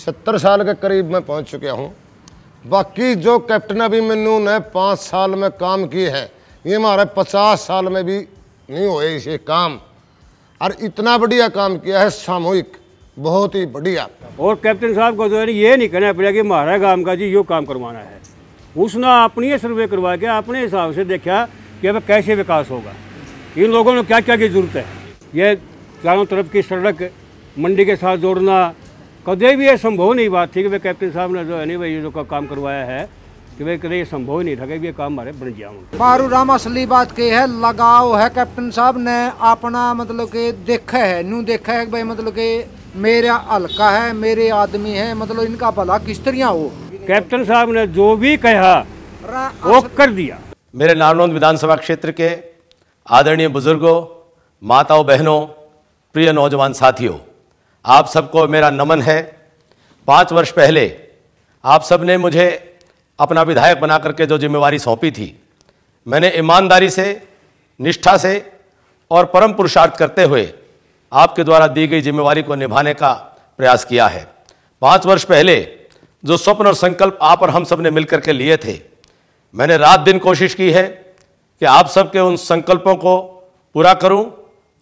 70 साल के करीब मैं पहुंच चुका हूं। बाकी जो कैप्टन अभिमन्यु ने 5 साल में काम किए हैं, ये हमारे 50 साल में भी नहीं हुए इसे काम। और इतना बढ़िया काम किया है, सामूहिक, बहुत ही बढ़िया। और कैप्टन साहब को जो है ये नहीं कहना पड़ा कि हमारा गांव का जी यो काम करवाना है। उसने अपनी सर्वे करवा के अपने हिसाब से देखा कि अब कैसे विकास होगा, इन लोगों ने क्या क्या की जरूरत है। ये चारों तरफ की सड़क मंडी के साथ जोड़ना कभी भी ये संभव नहीं बात थी कि भाई कैप्टन साहब ने जो है नहीं भाई ये जो काम करवाया है कि भाई कभी ये संभव ही नहीं था कि ये काम हमारे बन जाऊँ। बारू राम असली बात की है, लगाव है कैप्टन साहब ने अपना, मतलब कि देखा है, न्यू देखा है भाई, मतलब कि मेरा हल्का है, मेरे आदमी है, मतलब इनका भला किस तरह हो। कैप्टन साहब ने जो भी कहा वो कर दिया। मेरे नारनौंद विधानसभा क्षेत्र के आदरणीय बुजुर्गों, माताओं, बहनों, प्रिय नौजवान साथियों, आप सबको मेरा नमन है। 5 वर्ष पहले आप सब ने मुझे अपना विधायक बना करके जो जिम्मेवारी सौंपी थी, मैंने ईमानदारी से, निष्ठा से और परम पुरुषार्थ करते हुए आपके द्वारा दी गई जिम्मेवारी को निभाने का प्रयास किया है। 5 वर्ष पहले जो स्वप्न और संकल्प आप और हम सब ने मिलकर के लिए थे, मैंने रात दिन कोशिश की है कि आप सबके उन संकल्पों को पूरा करूं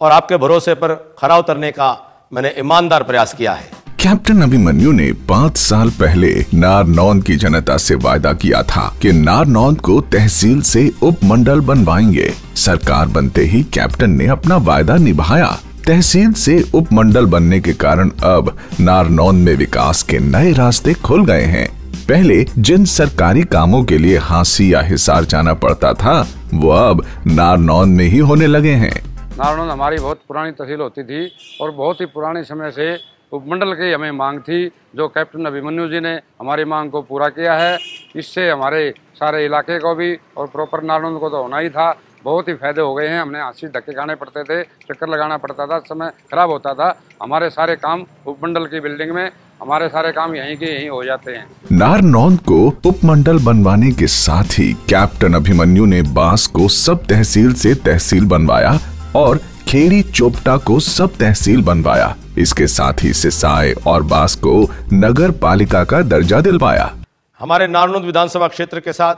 और आपके भरोसे पर खरा उतरने का मैंने ईमानदार प्रयास किया है। कैप्टन अभिमन्यु ने 5 साल पहले नारनौंद की जनता से वादा किया था कि नारनौंद को तहसील से उपमंडल बनवाएंगे। सरकार बनते ही कैप्टन ने अपना वायदा निभाया। तहसील से उपमंडल बनने के कारण अब नारनौंद में विकास के नए रास्ते खुल गए हैं। पहले जिन सरकारी कामों के लिए हांसी या हिसार जाना पड़ता था, वो अब नारनौंद में ही होने लगे हैं। नारनौंद हमारी बहुत पुरानी तहसील होती थी और बहुत ही पुराने समय से उपमंडल की हमें मांग थी, जो कैप्टन अभिमन्यु जी ने हमारी मांग को पूरा किया है। इससे हमारे सारे इलाके को भी और प्रॉपर नारनौंद को तो होना ही था, बहुत ही फायदे हो गए हैं। हमने हांसी धक्के खाने पड़ते थे, चक्कर लगाना पड़ता था, समय खराब होता था। हमारे सारे काम उपमंडल की बिल्डिंग में, हमारे सारे काम यहीं के यहीं हो जाते हैं। नारनौंद को उपमंडल बनवाने के साथ ही कैप्टन अभिमन्यु ने बांस को सब तहसील से तहसील बनवाया और खेड़ी चोपटा को सब तहसील बनवाया। इसके साथ ही सिसाई और बांस को नगर पालिका का दर्जा दिलवाया। हमारे नारनौंद विधानसभा क्षेत्र के साथ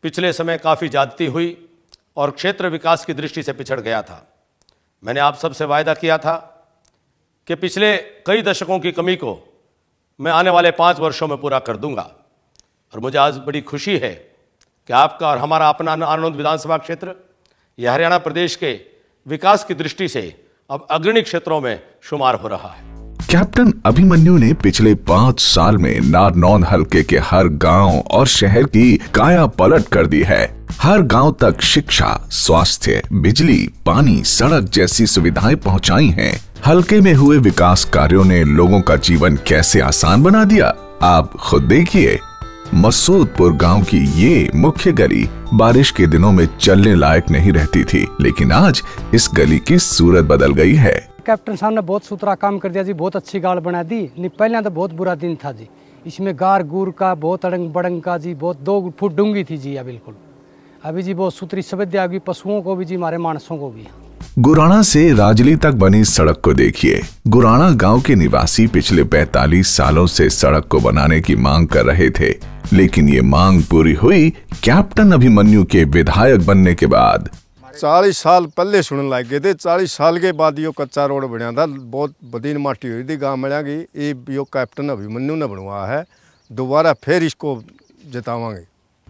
पिछले समय काफी ज्यादती हुई और क्षेत्र विकास की दृष्टि से पिछड़ गया था। मैंने आप सबसे वायदा किया था कि पिछले कई दशकों की कमी को मैं आने वाले 5 वर्षों में पूरा कर दूंगा। और मुझे आज बड़ी खुशी है कि आपका और हमारा अपना नारनौंद विधानसभा क्षेत्र यह हरियाणा प्रदेश के विकास की दृष्टि से अब अग्रणी क्षेत्रों में शुमार हो रहा है। कैप्टन अभिमन्यु ने पिछले 5 साल में नारनौंद हलके के हर गांव और शहर की काया पलट कर दी है। हर गांव तक शिक्षा, स्वास्थ्य, बिजली, पानी, सड़क जैसी सुविधाएं पहुंचाई हैं। हलके में हुए विकास कार्यों ने लोगों का जीवन कैसे आसान बना दिया, आप खुद देखिए। मसूदपुर गांव की ये मुख्य गली बारिश के दिनों में चलने लायक नहीं रहती थी, लेकिन आज इस गली की सूरत बदल गई है। कैप्टन साहब ने बहुत सुथरा काम कर दिया जी, बहुत अच्छी गाड़ बना दी। नहीं पहले तो बहुत बुरा दिन था जी, इसमें गार गुर का बहुत अड़ंग बड़ंग का जी, बहुत 2 फुट डूंगी थी जी। बिल्कुल अभी जी बहुत सुथरी सुविधा आ गई, पशुओं को भी जी, हमारे मानसों को भी। गुराणा से राजली तक बनी सड़क को देखिए। गुराणा गांव के निवासी पिछले 45 सालों से सड़क को बनाने की मांग कर रहे थे, लेकिन ये मांग पूरी हुई कैप्टन अभिमन्यु के विधायक बनने के बाद। 40 साल पहले सुनने लग गए थे, 40 साल के बाद यो कच्चा रोड बना था, बहुत बदीन माटी हुई थी गाँव में की। ये यो कैप्टन अभिमन्यु ने बनवाया है, दोबारा फिर इसको जितावांगे।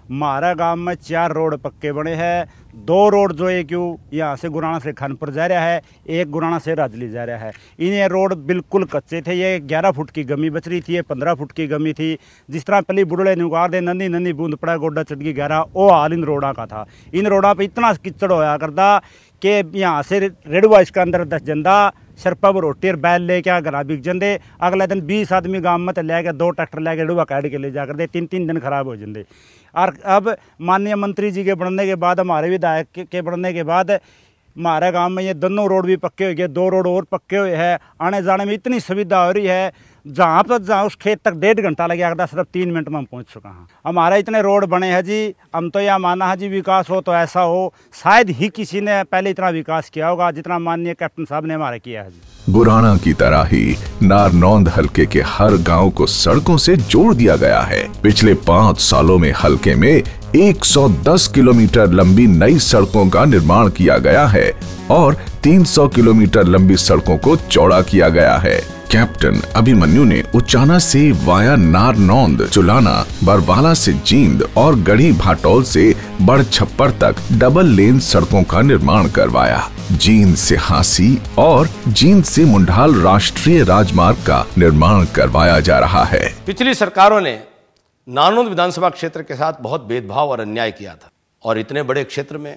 हमारा गांव में 4 रोड पक्के बने हैं। 2 रोड जो है क्यों यहाँ से गुराणा से खानपुर जा रहा है, एक गुराणा से राजली जा रहा है। इन्हें रोड बिल्कुल कच्चे थे। ये 11 फुट की गमी बच रही थी, ये 15 फुट की गमी थी। जिस तरह पहले बुढ़े नुगार दे नन्ही नन्ही बूंद पड़ा गोड्डा चटकी गहरा, वो हाल इन रोडा का था। इन रोडा पे इतना कीचड़ होया करता कि यहाँ से रेडुआ इसके अंदर 10 जंदा सरपा वो रोटी और बैल लेके घरा बिक जंदे। अगले दिन 20 आदमी गाँव में लेके 2 ट्रैक्टर लेके रेडुआ काट के ले जा करते, 3-3 दिन खराब हो जाते। और अब माननीय मंत्री जी के बनने के बाद, हमारे विधायक के बनने के बाद हमारे गांव में ये दोनों रोड भी पक्के हो गए, 2 रोड और पक्के हुए हैं। आने जाने में इतनी सुविधा हो रही है, जहाँ उस खेत तक 1.5 घंटा लग गया, सिर्फ 3 मिनट में हम पहुँच चुका हैं। हमारे इतने रोड बने हैं जी, हम तो यह माना है जी विकास हो तो ऐसा हो, शायद ही किसी ने पहले इतना विकास किया होगा जितना माननीय कैप्टन साहब ने हमारा किया है जी। गुराना की तरह ही नारनौंद हलके के हर गांव को सड़कों से जोड़ दिया गया है। पिछले 5 सालों में हलके में 110 किलोमीटर लंबी नई सड़कों का निर्माण किया गया है और 300 किलोमीटर लंबी सड़कों को चौड़ा किया गया है। कैप्टन अभिमन्यु ने उचाना से वाया नारनौंद, चुलाना, बरवाला से जींद और गढ़ी भाटौल से बड़छप्पर तक डबल लेन सड़कों का निर्माण करवाया। जींद से हांसी और जींद से मुंडाल राष्ट्रीय राजमार्ग का निर्माण करवाया जा रहा है। पिछली सरकारों ने नारनौंद विधानसभा क्षेत्र के साथ बहुत भेदभाव और अन्याय किया था और इतने बड़े क्षेत्र में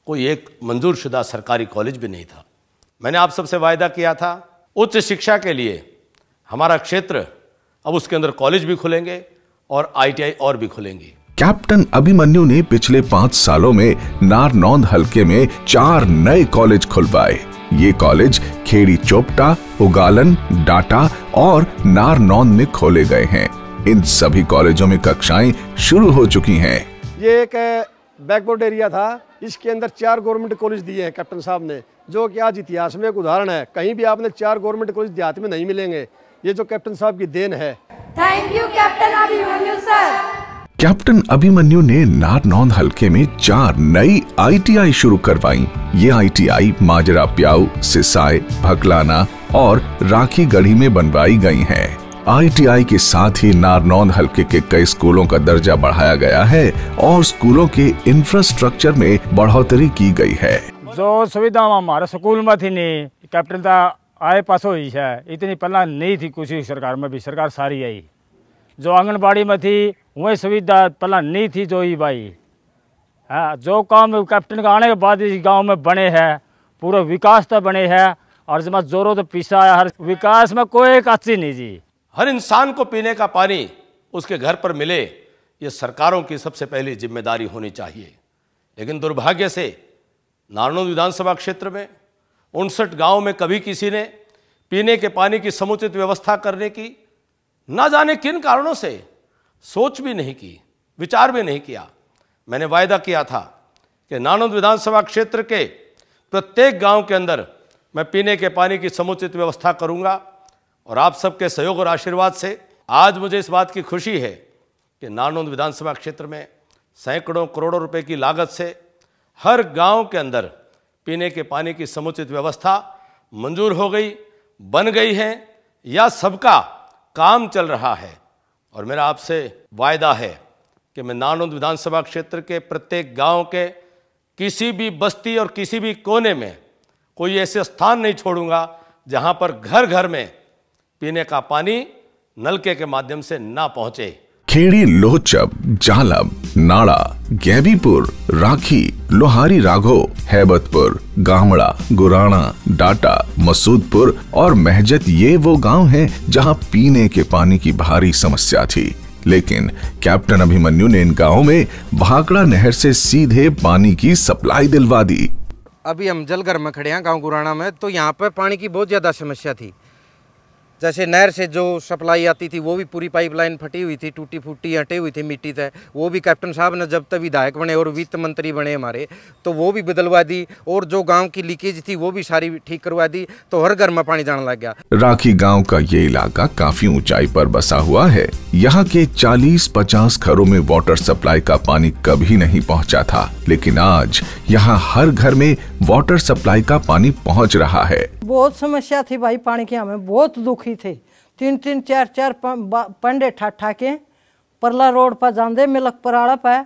कोई एक मंजूर शुदा सरकारी कॉलेज भी नहीं था। मैंने आप सबसे वायदा किया था उच्च शिक्षा के लिए हमारा क्षेत्र, अब उसके अंदर कॉलेज भी खुलेंगे और ITI और भी खुलेंगी। कैप्टन अभिमन्यु ने पिछले 5 सालों में नारनौंद हलके में 4 नए कॉलेज खुलवाए। ये कॉलेज खेड़ी चोपटा, उगालन, डाटा और नारनौंद में खोले गए हैं। इन सभी कॉलेजों में कक्षाएं शुरू हो चुकी हैं। ये एक बैकवर्ड एरिया था, इसके अंदर 4 गवर्नमेंट कॉलेज दिए हैं कैप्टन साहब ने, जो कि आज इतिहास में एक उदाहरण है। कहीं भी आपने 4 गवर्नमेंट कॉलेज देहात में नहीं मिलेंगे। ये जो कैप्टन साहब की देन है। Thank you captain Abhimanyu sir. Captain Abhimanyu ने नारनौंद हलके में 4 नई ITI शुरू करवाई। ये ITI माजरा प्याऊ, सिसाई, भकलाना और राखी गढ़ी में बनवाई गई हैं। ITI के साथ ही नारनौंद हलके के कई स्कूलों का दर्जा बढ़ाया गया है और स्कूलों के इंफ्रास्ट्रक्चर में बढ़ोतरी की गई है। जो सुविधा हमारे स्कूल में थी नहीं, कैप्टन का आए पास हुई है, इतनी पहला नहीं थी कुछ सरकार में भी, सरकार सारी आई। जो आंगनबाड़ी में थी वही सुविधा पहला नहीं थी, जो ही भाई हाँ, जो काम कैप्टन का आने के बाद इस गांव में बने हैं, पूरा विकास तो बने हैं और जब जोरों तो पीछा आया, हर विकास में कोई एक अच्छी नहीं जी। हर इंसान को पीने का पानी उसके घर पर मिले, ये सरकारों की सबसे पहली जिम्मेदारी होनी चाहिए। लेकिन दुर्भाग्य से नारनौंद विधानसभा क्षेत्र में 59 गांव में कभी किसी ने पीने के पानी की समुचित व्यवस्था करने की ना जाने किन कारणों से सोच भी नहीं की, विचार भी नहीं किया। मैंने वायदा किया था कि नारनौंद विधानसभा क्षेत्र के प्रत्येक गांव के अंदर मैं पीने के पानी की समुचित व्यवस्था करूंगा और आप सबके सहयोग और आशीर्वाद से आज मुझे इस बात की खुशी है कि नारनौंद विधानसभा क्षेत्र में सैकड़ों करोड़ों रुपए की लागत से हर गांव के अंदर पीने के पानी की समुचित व्यवस्था मंजूर हो गई, बन गई है या सबका काम चल रहा है। और मेरा आपसे वायदा है कि मैं नारनौंद विधानसभा क्षेत्र के प्रत्येक गांव के किसी भी बस्ती और किसी भी कोने में कोई ऐसे स्थान नहीं छोड़ूंगा जहां पर घर घर में पीने का पानी नलके के माध्यम से ना पहुंचे। खेड़ी लोचब, जालब, नाड़ा, गैबीपुर, राखी, लोहारी राघो, हैबतपुर, गामड़ा, गुराना, डाटा, मसूदपुर और महजत ये वो गांव हैं जहां पीने के पानी की भारी समस्या थी। लेकिन कैप्टन अभिमन्यु ने इन गांवों में भाखड़ा नहर से सीधे पानी की सप्लाई दिलवा दी। अभी हम जलघर में खड़े हैं गांव गुराना में, तो यहाँ पे पानी की बहुत ज़्यादा समस्या थी। जैसे नहर से जो सप्लाई आती थी वो भी पूरी पाइपलाइन फटी हुई थी, टूटी फूटी हटी हुई थी मिट्टी से। वो भी कैप्टन साहब ने जब तक विधायक बने और वित्त मंत्री बने हमारे, तो वो भी बदलवा दी और जो गांव की लीकेज थी वो भी सारी ठीक करवा दी, तो हर घर में पानी जाने लग गया। राखी गांव का ये इलाका काफी ऊंचाई पर बसा हुआ है। यहाँ के 40-50 घरों में वाटर सप्लाई का पानी कभी नहीं पहुँचा था, लेकिन आज यहाँ हर घर में वाटर सप्लाई का पानी पहुँच रहा है। बहुत समस्या थी भाई पानी की, हमें बहुत दुखी थे। 3-3, 4-4 पंडे ठा के परला रोड पर जाते मिलक पराड़ा पे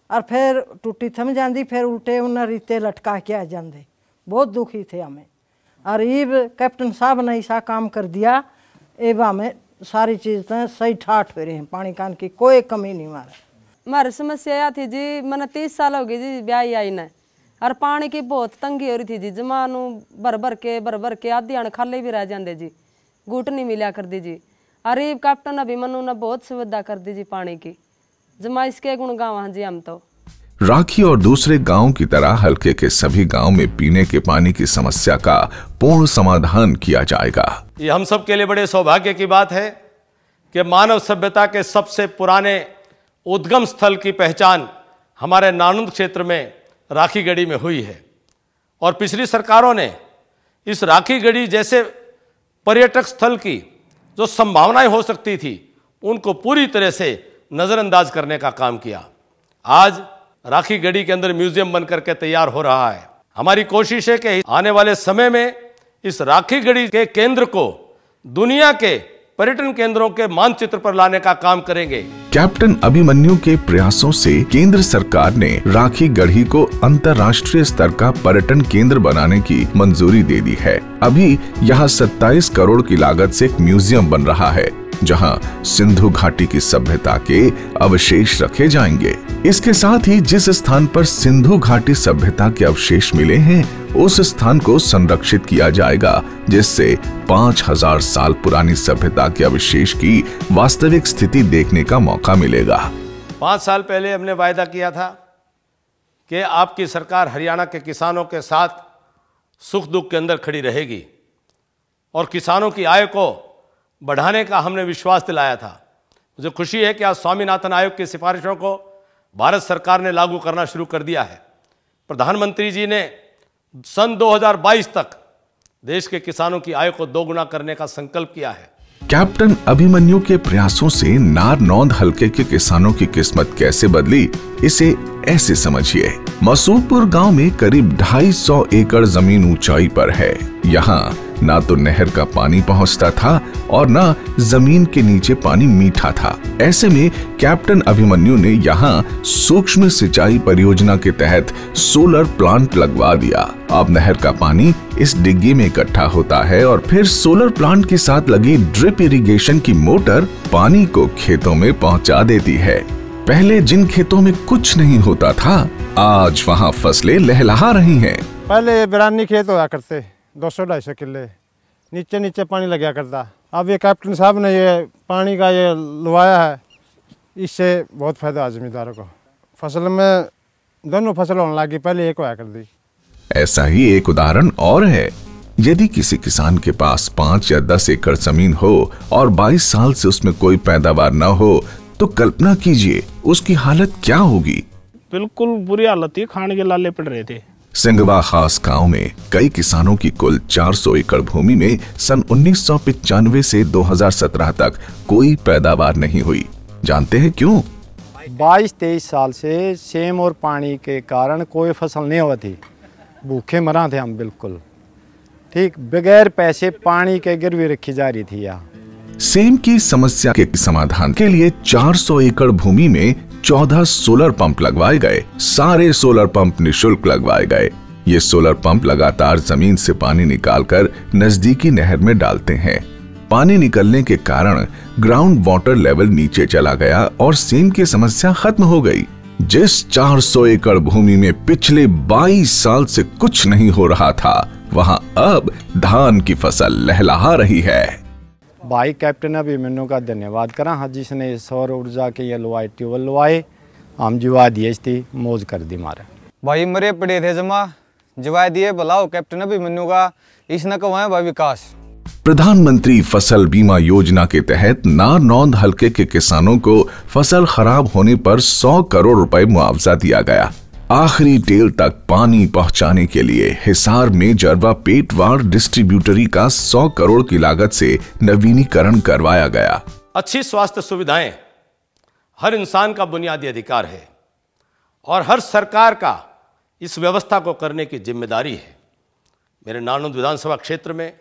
और फिर टूटी थम जाती, फिर उल्टे उन्हें रीते लटका के आ जाते। बहुत दुखी थे हमें। और इब कैप्टन साहब ने ऐसा काम कर दिया, एब हमें सारी चीज़ सही ठाठ हो रही हैं, पानी कान की कोई कमी नहीं हमारी समस्या थी जी। मैंने 30 साल हो गई जी ब्याह आई ने, और पानी की बहुत तंगी हो रही थी जी। जमानू भर भर के आधी अण खाले भी रह जाते जी, घूट नहीं मिला कर दी जी। अरे कैप्टन अभिमन्यु ने बहुत सुविधा कर दी जी पानी की, जमा इसके गुण गाँव हैं जी हम तो। राखी और दूसरे गांव की तरह हलके के सभी गांव में पीने के पानी की समस्या का पूर्ण समाधान किया जाएगा। ये हम सब के लिए बड़े सौभाग्य की बात है कि मानव सभ्यता के सबसे पुराने उद्गम स्थल की पहचान हमारे नारनौंद क्षेत्र में राखी गढ़ी में हुई है। और पिछली सरकारों ने इस राखी गढ़ी जैसे पर्यटक स्थल की जो संभावनाएं हो सकती थी उनको पूरी तरह से नजरअंदाज करने का काम किया। आज राखी गढ़ी के अंदर म्यूजियम बनकर के तैयार हो रहा है। हमारी कोशिश है कि आने वाले समय में इस राखी गढ़ी के केंद्र को दुनिया के पर्यटन केंद्रों के मानचित्र पर लाने का काम करेंगे। कैप्टन अभिमन्यु के प्रयासों से केंद्र सरकार ने राखी गढ़ी को अंतर्राष्ट्रीय स्तर का पर्यटन केंद्र बनाने की मंजूरी दे दी है। अभी यहाँ 27 करोड़ की लागत से एक म्यूजियम बन रहा है जहां सिंधु घाटी की सभ्यता के अवशेष रखे जाएंगे। इसके साथ ही जिस स्थान पर सिंधु घाटी सभ्यता के अवशेष मिले हैं उस स्थान को संरक्षित किया जाएगा, जिससे 5000 साल पुरानी सभ्यता के अवशेष की वास्तविक स्थिति देखने का मौका मिलेगा। 5 साल पहले हमने वायदा किया था कि आपकी सरकार हरियाणा के किसानों के साथ सुख दुख के अंदर खड़ी रहेगी और किसानों की आय को बढ़ाने का हमने विश्वास दिलाया था। मुझे खुशी है कि आज स्वामीनाथन आयोग की सिफारिशों को भारत सरकार ने लागू करना शुरू कर दिया है। प्रधानमंत्री जी ने सन 2022 तक देश के किसानों की आय को दोगुना करने का संकल्प किया है। कैप्टन अभिमन्यु के प्रयासों से नारनौंद हलके के किसानों की किस्मत कैसे बदली, इसे ऐसे समझिए। मसूदपुर गांव में करीब 250 एकड़ जमीन ऊंचाई पर है। यहाँ ना तो नहर का पानी पहुंचता था और ना जमीन के नीचे पानी मीठा था। ऐसे में कैप्टन अभिमन्यु ने यहाँ सूक्ष्म सिंचाई परियोजना के तहत सोलर प्लांट लगवा दिया। अब नहर का पानी इस डिग्गी में इकट्ठा होता है और फिर सोलर प्लांट के साथ लगी ड्रिप इरिगेशन की मोटर पानी को खेतों में पहुँचा देती है। पहले जिन खेतों में कुछ नहीं होता था, आज वहाँ फसलें लहलहा रही हैं। पहले बिरानी खेत होया करते 200-250 किले, नीचे नीचे पानी लगा करता। अब ये कैप्टन साहब ने ये पानी का ये लुवाया है, इससे बहुत फायदा है जमींदारों को। फसल में दोनों फसल होने लगी, पहले एक होया कर दी। ऐसा ही एक उदाहरण और है। यदि किसी किसान के पास 5 या 10 एकड़ जमीन हो और 22 साल से उसमें कोई पैदावार न हो तो कल्पना कीजिए उसकी हालत क्या होगी। बिल्कुल बुरी हालत थी, खाने के लाले पड़ रहे थे। सिंगवा खास गांव में कई किसानों की कुल 400 एकड़ भूमि में सन 1995 से 2017 तक कोई पैदावार नहीं हुई। जानते हैं क्यों? 22-23 साल से सेम और पानी के कारण कोई फसल नहीं होती, भूखे मरा थे हम बिल्कुल। ठीक, बगैर पैसे पानी के गिरवी रखी जा रही थी। यहाँ सेम की समस्या के समाधान के लिए 400 एकड़ भूमि में 14 सोलर पंप लगवाए गए। सारे सोलर पंप निशुल्क लगवाए गए। ये सोलर पंप लगातार जमीन से पानी निकालकर नजदीकी नहर में डालते हैं। पानी निकलने के कारण ग्राउंड वाटर लेवल नीचे चला गया और सेम की समस्या खत्म हो गई। जिस 400 एकड़ भूमि में पिछले 22 साल से कुछ नहीं हो रहा था, वहाँ अब धान की फसल लहलहा रही है। भाई कैप्टन अभिमन्यु का धन्यवाद करा, हाँ, जिसने सौर ऊर्जा के ये लुवाए ट्यूबवेल लुवाए, हम जुआ दिए थी, मौज कर दी मारे। भाई मरे पड़े थे जमा, जुआ दिए बुलाओ कैप्टन अभिमन्यु का, इसने कहा भाई विकास। प्रधानमंत्री फसल बीमा योजना के तहत नारनौंद हलके के किसानों को फसल खराब होने पर 100 करोड़ रुपए मुआवजा दिया गया। आखिरी टेल तक पानी पहुंचाने के लिए हिसार में जरवा पेटवार डिस्ट्रीब्यूटरी का 100 करोड़ की लागत से नवीनीकरण करवाया गया। अच्छी स्वास्थ्य सुविधाएं हर इंसान का बुनियादी अधिकार है और हर सरकार का इस व्यवस्था को करने की जिम्मेदारी है। मेरे नारनौंद विधानसभा क्षेत्र में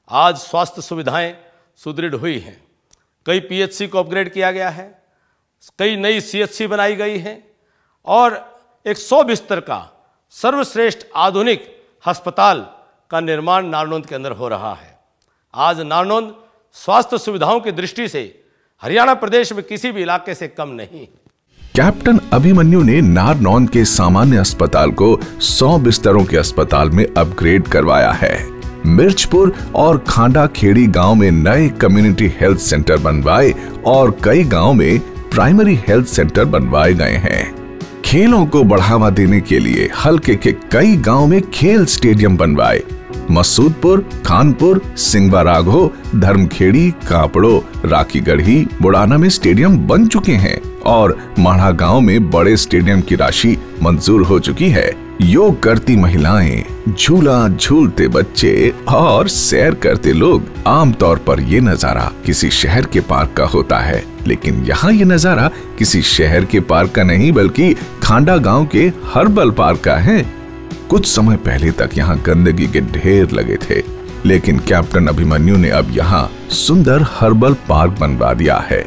आज स्वास्थ्य सुविधाएं सुदृढ़ हुई हैं। कई पीएचसी को अपग्रेड किया गया है, कई नई सीएचसी बनाई गई है और 100 बिस्तर का सर्वश्रेष्ठ आधुनिक अस्पताल का निर्माण नारनौंद के अंदर हो रहा है। आज नारनौंद स्वास्थ्य सुविधाओं की दृष्टि से हरियाणा प्रदेश में किसी भी इलाके से कम नहीं। कैप्टन अभिमन्यु ने नारनौंद के सामान्य अस्पताल को 100 बिस्तरों के अस्पताल में अपग्रेड करवाया है। मिर्चपुर और खांडा खेड़ी गांव में नए कम्युनिटी हेल्थ सेंटर बनवाए और कई गांव में प्राइमरी हेल्थ सेंटर बनवाए गए हैं। खेलों को बढ़ावा देने के लिए हलके के कई गांव में खेल स्टेडियम बनवाए। मसूदपुर, खानपुर, सिंगवा राघो, धर्मखेड़ी, कापड़ो, राखी गढ़ी, बुड़ाना में स्टेडियम बन चुके हैं और माढ़ा गांव में बड़े स्टेडियम की राशि मंजूर हो चुकी है। योग करती महिलाएं, झूला झूलते बच्चे और सैर करते लोग। आमतौर पर ये नजारा किसी शहर के पार्क का होता है, लेकिन यहाँ ये नजारा किसी शहर के पार्क का नहीं बल्कि खांडा गांव के हर्बल पार्क का है। कुछ समय पहले तक यहाँ गंदगी के ढेर लगे थे, लेकिन कैप्टन अभिमन्यु ने अब यहाँ सुंदर हर्बल पार्क बनवा दिया है।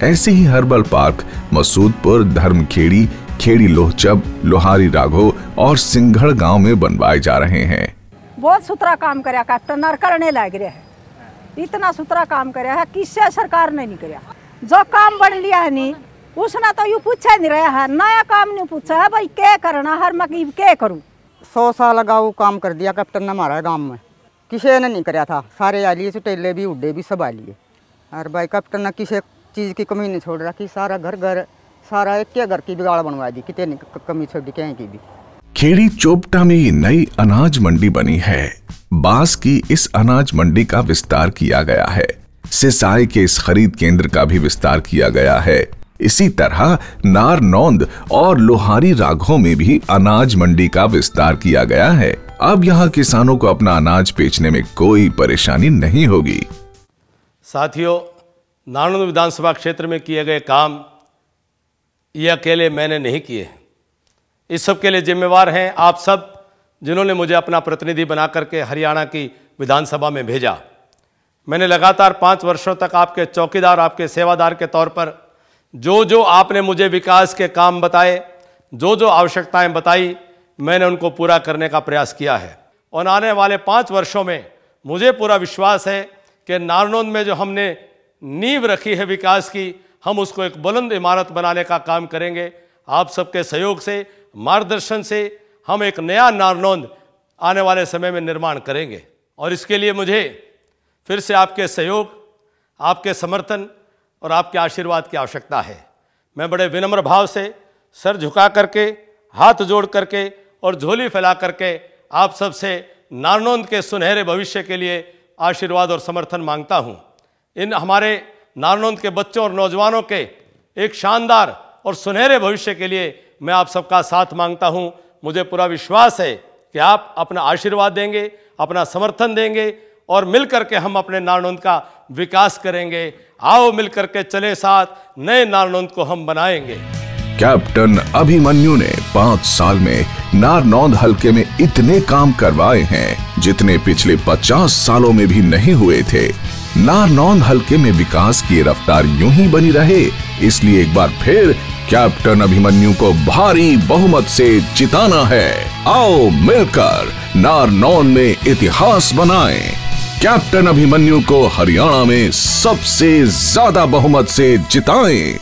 ऐसे ही हर्बल पार्क मसूदपुर, धर्मखेड़ी, खेड़ी लोहचब, लोहारी राघो और सिंघड़ गांव में बनवाए जा रहे हैं। बहुत सुथरा काम कराया कैप्टन और करने लग रहे है। इतना सुथरा काम कराया है, किससे सरकार ने नहीं कराया। जो काम बढ़ लिया है नहीं उसने तो यू पूछा नहीं रहा है, नया काम नहीं पूछा है भाई क्या करना, हर मैं क्या करूँ। 100 साल अगाऊ काम कर दिया कैप्टन ने हमारा गाँव में, किसी ने नहीं कराया था। सारे आ लिए, चुटेले भी, उड्डे भी सब आ लिए। और भाई कैप्टन ने किसी चीज़ की कमी नहीं छोड़ रखी। सारा घर सारा एक घर की बिगाड़ बनवा दी, कितनी कमी छोड़ी कहीं की भी। खेड़ी चोपटा में नई अनाज मंडी बनी है। बांस की इस अनाज मंडी का विस्तार किया गया है। सिसाई के इस खरीद केंद्र का भी विस्तार किया गया है। इसी तरह नारनौंद और लोहारी राघों में भी अनाज मंडी का विस्तार किया गया है। अब यहाँ किसानों को अपना अनाज बेचने में कोई परेशानी नहीं होगी। साथियों, नारनौंद विधानसभा क्षेत्र में किए गए काम ये अकेले मैंने नहीं किए। इस सब के लिए जिम्मेवार हैं आप सब, जिन्होंने मुझे अपना प्रतिनिधि बना करके हरियाणा की विधानसभा में भेजा। मैंने लगातार 5 वर्षों तक आपके चौकीदार, आपके सेवादार के तौर पर जो आपने मुझे विकास के काम बताए, जो आवश्यकताएं बताई, मैंने उनको पूरा करने का प्रयास किया है। और आने वाले 5 वर्षों में मुझे पूरा विश्वास है कि नारनौंद में जो हमने नींव रखी है विकास की, हम उसको एक बुलंद इमारत बनाने का काम करेंगे। आप सबके सहयोग से, मार्गदर्शन से हम एक नया नारनौंद आने वाले समय में निर्माण करेंगे। और इसके लिए मुझे फिर से आपके सहयोग, आपके समर्थन और आपके आशीर्वाद की आवश्यकता है। मैं बड़े विनम्र भाव से सर झुका करके, हाथ जोड़ करके और झोली फैला करके आप सबसे नारनौंद के सुनहरे भविष्य के लिए आशीर्वाद और समर्थन मांगता हूँ। इन हमारे नारनौंद के बच्चों और नौजवानों के एक शानदार और सुनहरे भविष्य के लिए मैं आप सबका साथ मांगता हूं। मुझे पूरा विश्वास है कि आप अपना आशीर्वाद देंगे, अपना समर्थन देंगे और मिलकर के हम अपने नारनौंद का विकास करेंगे। आओ मिलकर के चले साथ, नए नारनौंद को हम बनाएंगे। कैप्टन अभिमन्यु ने 5 साल में नारनौंद हलके में इतने काम करवाए हैं जितने पिछले 50 सालों में भी नहीं हुए थे। नारनौंद हलके में विकास की रफ्तार यूं ही बनी रहे, इसलिए एक बार फिर कैप्टन अभिमन्यु को भारी बहुमत से जिताना है। आओ मिलकर नारनौंद में इतिहास बनाएं। कैप्टन अभिमन्यु को हरियाणा में सबसे ज्यादा बहुमत से जिताएं।